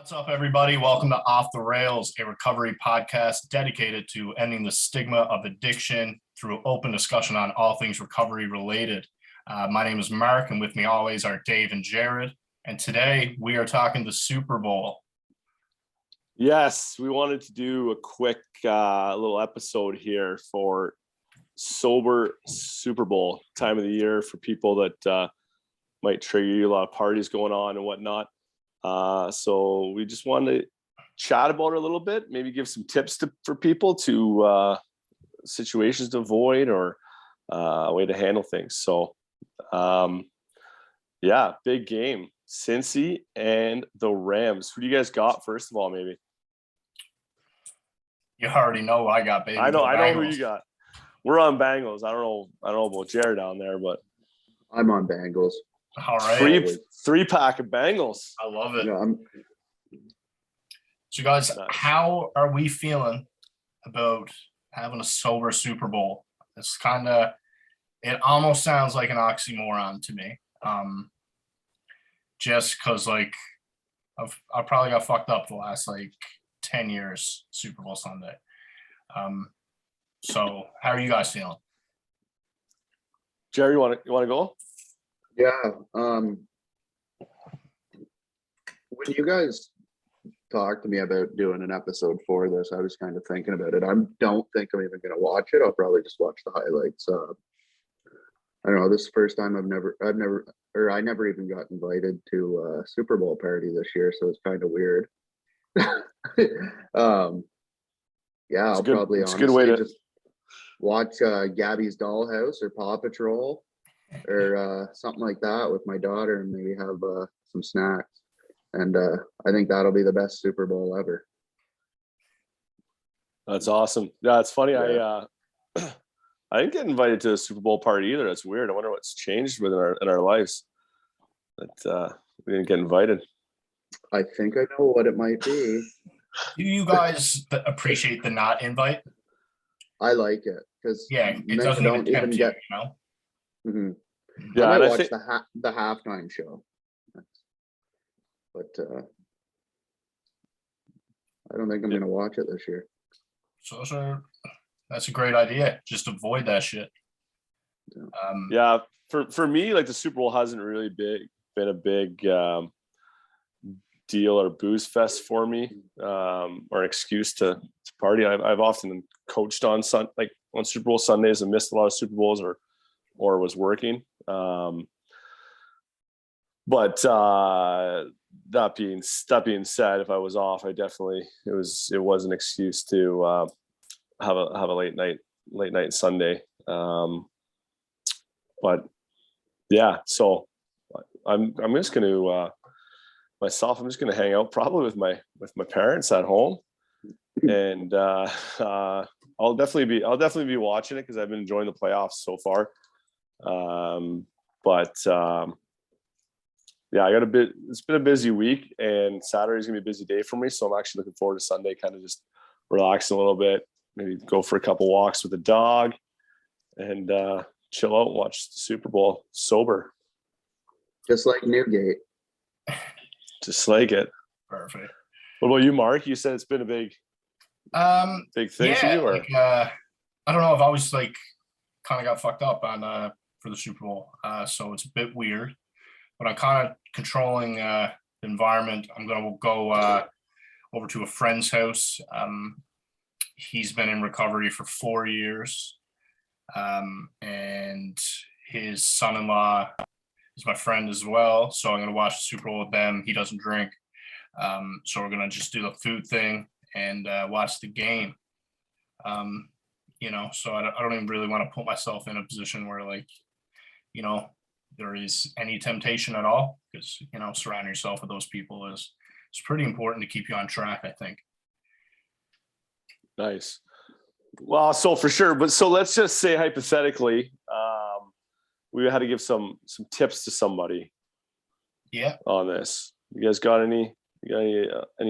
What's up, everybody? Welcome to Off the Rails, a recovery podcast dedicated to ending the stigma of addiction through open discussion on all things recovery related. My name is Mark, and with me always are Dave and Jared. And today we are talking the Super Bowl. Yes, we wanted to do a quick little episode here for sober Super Bowl time of the year for people that might trigger you. A lot of parties going on and whatnot. So we just wanted to chat about it a little bit, maybe give some tips for people to situations to avoid or a way to handle things. So big game. Cincy and the Rams. Who do you guys got first of all, maybe? You already know I got, baby. I know who you got. We're on Bengals. I don't know about Jared down there, but I'm on Bengals. All right. Three pack of Bengals. I love it. Yeah, So guys, Nice. How are we feeling about having a sober Super Bowl? It's it almost sounds like an oxymoron to me. Just because I probably got fucked up the last 10 years Super Bowl Sunday. So how are you guys feeling? Jerry, you want to go? yeah. When you guys talked to me about doing an episode for this, I was kind of thinking about it. I don't think I'm even going to watch it. I'll probably just watch the highlights. I don't know. This is the first time I never even got invited to a Super Bowl party this year, so it's kind of weird. I'll probably it's a good way to just watch Gabby's Dollhouse or Paw Patrol or something like that with my daughter, and maybe have some snacks. And I think that'll be the best Super Bowl ever. That's awesome. Yeah, it's funny. Yeah. I didn't get invited to a Super Bowl party either. That's weird. I wonder what's changed in our lives that we didn't get invited. I think I know what it might be. Do you guys appreciate the not invite? I like it because It doesn't even tempt you, Mm-hmm. Yeah, I and might watch the halftime show, but I don't think I'm going to watch it this year. So that's a great idea. Just avoid that shit. For me, the Super Bowl hasn't really been a big deal or booze fest for me, or an excuse to party. I've often coached on Super Bowl Sundays and missed a lot of Super Bowls or was working. But that being said, if I was off, it was an excuse to have a late night Sunday. But yeah, so I'm just going to I'm just going to hang out probably with my parents at home, and I'll definitely be watching it because I've been enjoying the playoffs so far. It's been a busy week, and Saturday's gonna be a busy day for me. So I'm actually looking forward to Sunday, kind of just relaxing a little bit, maybe go for a couple walks with the dog and chill out and watch the Super Bowl sober. Just like Newgate. Just like it. Perfect. What about you, Mark? You said it's been a big thing for you, or I don't know. I've always kind of got fucked up on for the Super Bowl, so it's a bit weird. But I'm kind of controlling the environment. I'm gonna go over to a friend's house. He's been in recovery for 4 years, and his son-in-law is my friend as well. So I'm gonna watch the Super Bowl with them. He doesn't drink, so we're gonna just do the food thing and watch the game. So I don't even really want to put myself in a position where there is any temptation at all, because surrounding yourself with those people is pretty important to keep you on track, I think. Nice. Well, so for sure, but so let's just say hypothetically, we had to give some tips to somebody. Yeah. On this, you guys got any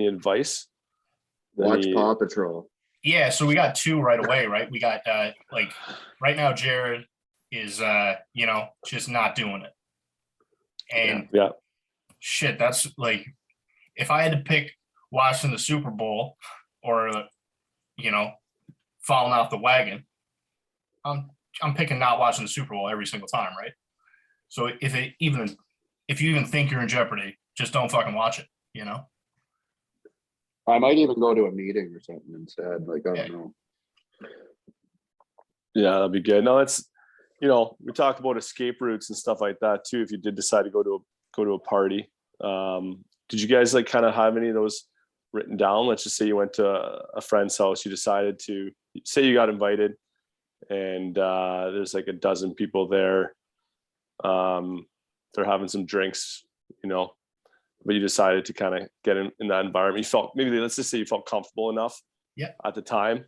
advice? Watch Paw Patrol. Yeah, so we got two right away, right? We got right now Jared is just not doing it. And yeah. Shit, that's if I had to pick watching the Super Bowl or, falling off the wagon, I'm picking not watching the Super Bowl every single time, right? So if you even think you're in jeopardy, just don't fucking watch it, I might even go to a meeting or something instead. Like, I Yeah. don't know. Yeah, that'd be good. No, that's, we talked about escape routes and stuff like that too. If you did decide to go to a party, did you guys like kind of have any of those written down? Let's just say you went to a friend's house, you decided to say you got invited, and there's like a dozen people there. They're having some drinks, but you decided to kind of get in that environment. You felt, maybe let's just say you felt comfortable enough at the time.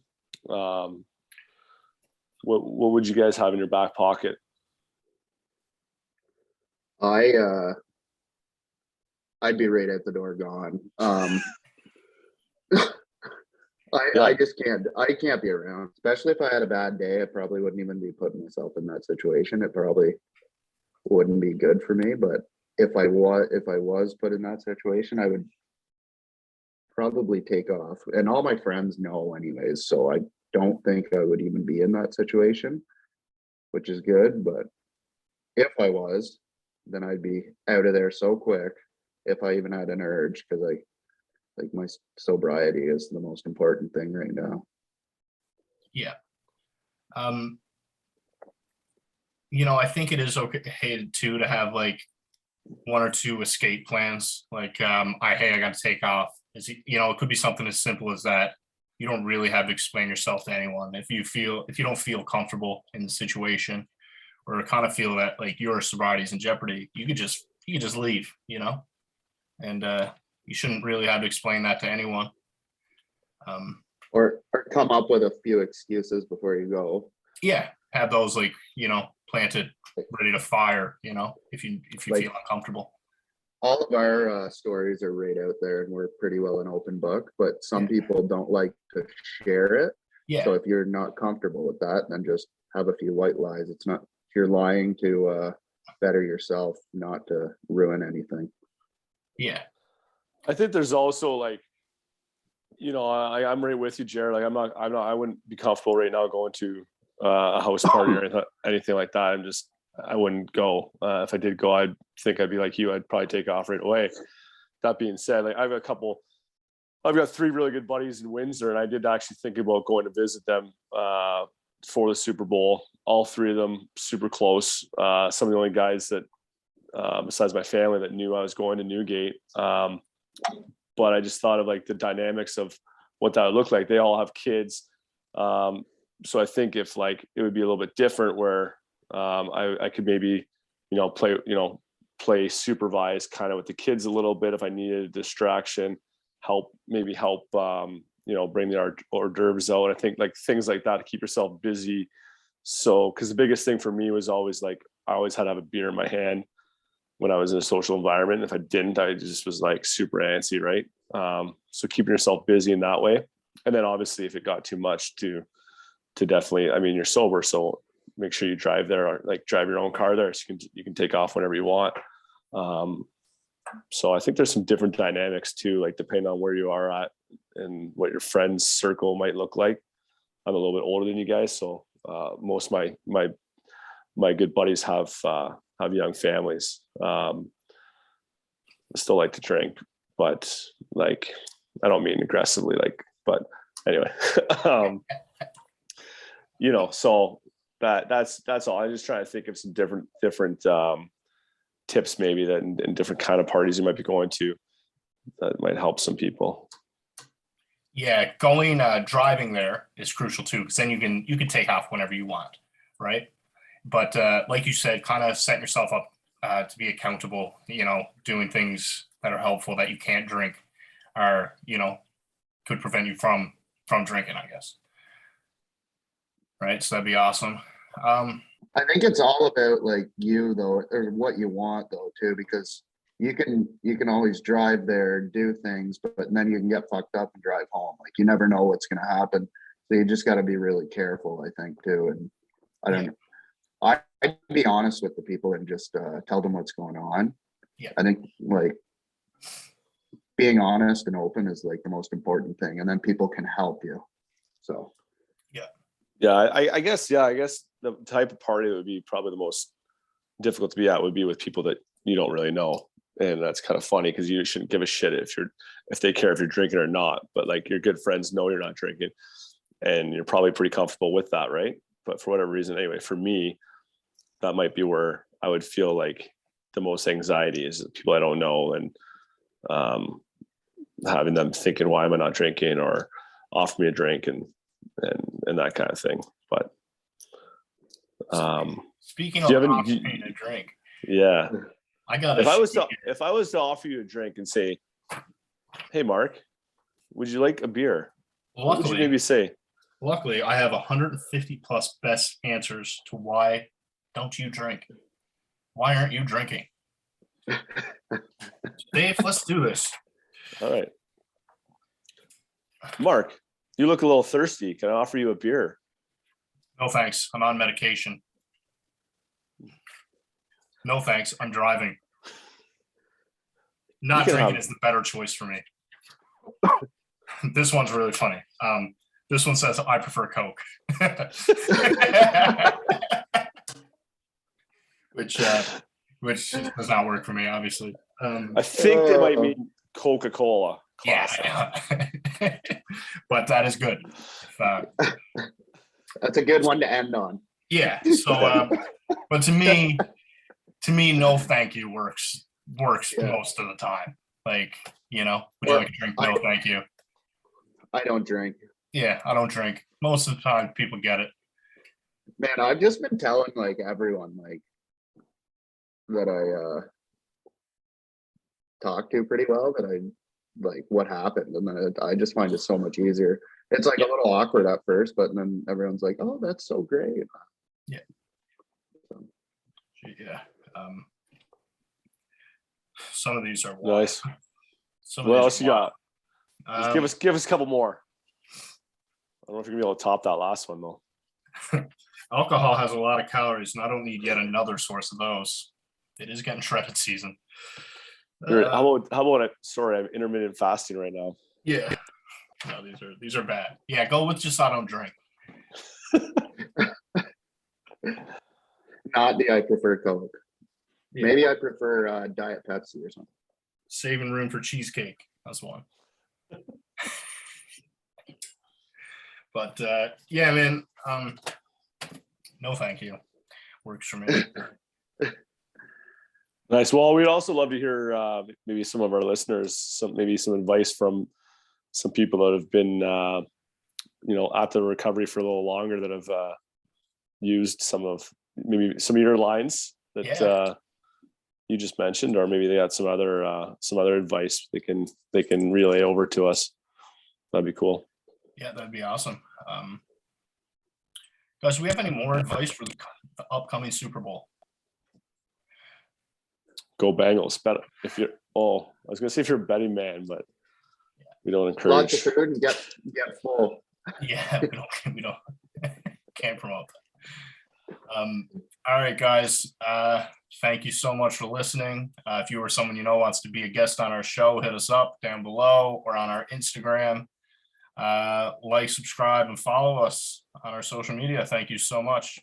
What would you guys have in your back pocket? I'd be right out the door gone. I just can't be around, especially if I had a bad day. I probably wouldn't even be putting myself in that situation. It probably wouldn't be good for me. But if I was put in that situation, I would probably take off. And all my friends know anyways, so I don't think I would even be in that situation, which is good. But if I was, then I'd be out of there so quick if I even had an urge, because like my sobriety is the most important thing right now. Yeah. I think it is okay too to have like one or two escape plans. Like, I got to take off. It could be something as simple as that. You don't really have to explain yourself to anyone. If you don't feel comfortable in the situation, or kind of feel that like your sobriety is in jeopardy, you could just leave, and you shouldn't really have to explain that to anyone. Or come up with a few excuses before you go. Yeah, have those like planted, ready to fire. If you Like, feel uncomfortable. all of our stories are right out there, and we're pretty well an open book. But some people don't like to share it. Yeah. So if you're not comfortable with that, then just have a few white lies. It's not, if you're lying to better yourself, not to ruin anything. Yeah. I think there's also like, I'm right with you, Jared. Like I wouldn't be comfortable right now going to a house party or anything like that. I wouldn't go. If I did go, I'd think I'd be like you. I'd probably take off right away. That being said, like I've got 3 really good buddies in Windsor, and I did actually think about going to visit them for the Super Bowl. All 3 of them super close. Some of the only guys that, besides my family, that knew I was going to Newgate. But I just thought of like the dynamics of what that would look like. They all have kids. So I think if like it would be a little bit different where I could maybe, play supervise kind of with the kids a little bit if I needed a distraction, help bring the hors d'oeuvres out. I think like things like that to keep yourself busy. So, because the biggest thing for me was always like, I always had to have a beer in my hand when I was in a social environment. If I didn't, I just was like super antsy, right? So keeping yourself busy in that way. And then obviously if it got too much to definitely, I mean, you're sober, so make sure you drive there, or like drive your own car there, so you can take off whenever you want. So I think there's some different dynamics too, like depending on where you are at and what your friends circle might look like. I'm a little bit older than you guys, so most of my good buddies have young families. I still like to drink, but like I don't mean aggressively, but anyway. So that's all. I'm just trying to think of some different tips maybe that in different kind of parties you might be going to that might help some people. Yeah, driving there is crucial too, because then you can take off whenever you want, right? But like you said, kind of setting yourself up to be accountable, doing things that are helpful that you can't drink are, could prevent you from drinking, I guess. Right. So that'd be awesome. I think it's all about like you though, or what you want though too, because you can always drive there, do things, but then you can get fucked up and drive home. Like you never know what's gonna happen. So you just gotta be really careful, I think, too. And I don't know. I'd be honest with the people and just tell them what's going on. Yeah. I think like being honest and open is like the most important thing, and then people can help you. So Yeah, I guess the type of party that would be probably the most difficult to be at would be with people that you don't really know. And that's kind of funny because you shouldn't give a shit if they care if you're drinking or not. But like your good friends know you're not drinking, and you're probably pretty comfortable with that, right? But for whatever reason, anyway, for me, that might be where I would feel like the most anxiety is people I don't know, and having them thinking, why am I not drinking, or offer me a drink and that kind of thing. But speaking do of you have any, offering a drink, yeah, I got. if I was to offer you a drink and say, hey Mark, would you like a beer? What would you maybe say? Luckily, I have 150 plus best answers to why don't you drink? Why aren't you drinking? Dave, let's do this. All right. Mark, you look a little thirsty. Can I offer you a beer? No thanks. I'm on medication. No thanks. I'm driving. Not drinking is the better choice for me. This one's really funny. This one says I prefer Coke. which does not work for me, obviously. I think they might mean Coca-Cola. Yeah, but that is good. That's a good one to end on. Yeah. So, but to me, no, thank you works most of the time. Like, would you like a drink? No, thank you. I don't drink. Yeah, I don't drink. Most of the time, people get it. Man, I've just been telling like everyone like that I talk to pretty well that I like what happened, and then I just find it so much easier. It's like a little awkward at first, but then everyone's like, "Oh, that's so great." Yeah. Yeah. Some of these are wild. Nice. What else you got? Just give us a couple more. I don't know if you're gonna be able to top that last one though. Alcohol has a lot of calories, and I don't need yet another source of those. It is getting shredded season. How about it? Sorry, I'm intermittent fasting right now. Yeah. No, these are bad. Yeah, go with just I don't drink. Not the I prefer Coke. Yeah. Maybe I prefer Diet Pepsi or something. Saving room for cheesecake. That's one. But yeah, man. No, thank you. Works for me. Nice. Well, we'd also love to hear maybe some of our listeners, some advice from some people that have been, at the recovery for a little longer, that have used some of your lines that you just mentioned, or maybe they got some other advice they can relay over to us. That'd be cool. Yeah, that'd be awesome. Guys, do we have any more advice for the upcoming Super Bowl? Go Bengals. Bet if you're. Oh, I was gonna say if you're a betting man, but we don't encourage. Lots of food and get full. Yeah, we don't can't promote that. All right, guys. Thank you so much for listening. If you or someone you know wants to be a guest on our show, hit us up down below or on our Instagram. Like, subscribe, and follow us on our social media. Thank you so much.